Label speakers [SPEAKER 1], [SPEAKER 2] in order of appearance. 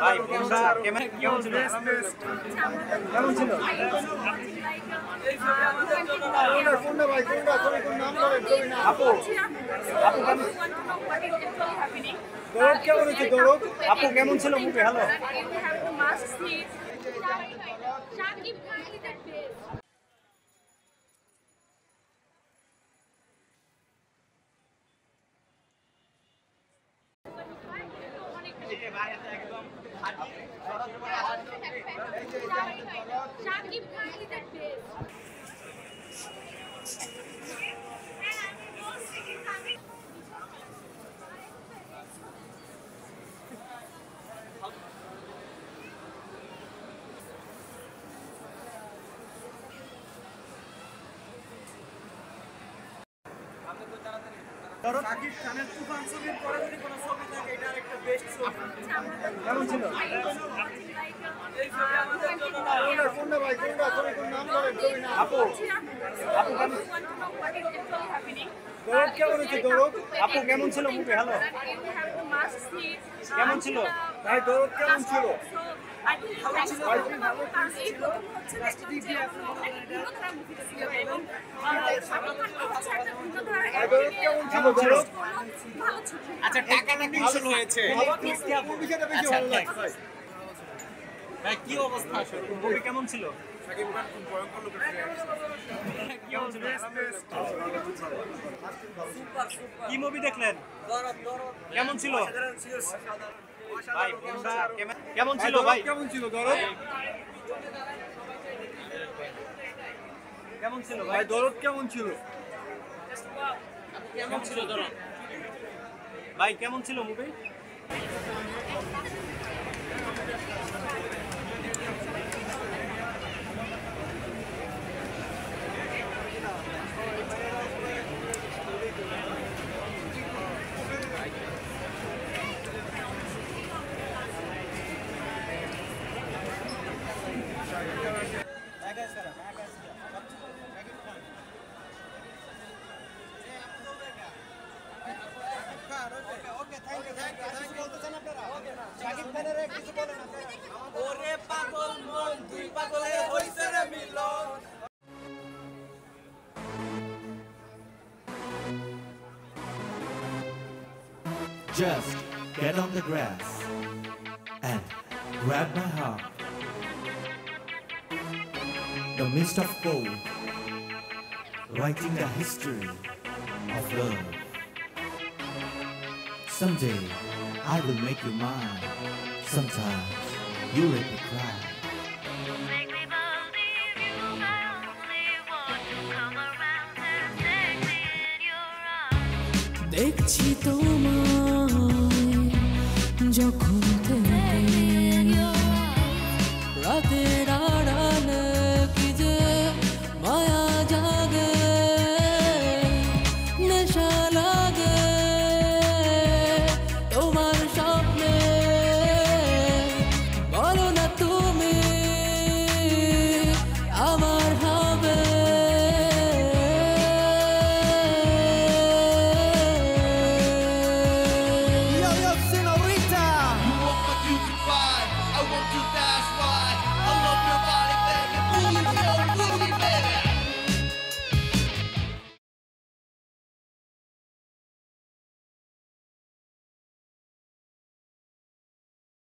[SPEAKER 1] ভাই কোনটা কেমন ছিল? কেমন ছিল? আপু আপু কেমন হচ্ছে গৌরব? আপু কেমন ছিল মুভি? হ্যালো শাকিব খানের তুফান ছবির পরে যদি কোনো ছবি থাকে এটার একটা বেস্ট ছবি। কেমন ছিল? আপু আপু গৌরব কেমন হচ্ছে গৌরব? আপু কেমন ছিল মুভি? হ্যালো কেমন ছিল? ভাই গৌরব কেমন ছিল?
[SPEAKER 2] আচ্ছা টাকা নাকি ইস্যু হয়েছে
[SPEAKER 1] ভাই কি অবস্থা আসলে মুভি কেমন ছিল? কি মুভি দেখলেন? কেমন ছিল ভাই? কেমন ছিল ভাই?
[SPEAKER 3] কেমন ছিল দরদ?
[SPEAKER 1] কেমন ছিল
[SPEAKER 3] ভাই দরদ কেমন ছিল?
[SPEAKER 1] কেমন ছিল দরদ? ভাই কেমন ছিল movie?
[SPEAKER 4] Just get on the grass and grab my heart. The mist of gold, writing the history of love. Someday I will make you mine. Sometimes you let me cry.
[SPEAKER 5] Make me believe you I only want to come around and take me in your arms.
[SPEAKER 6] দেখছি তোমায় যখন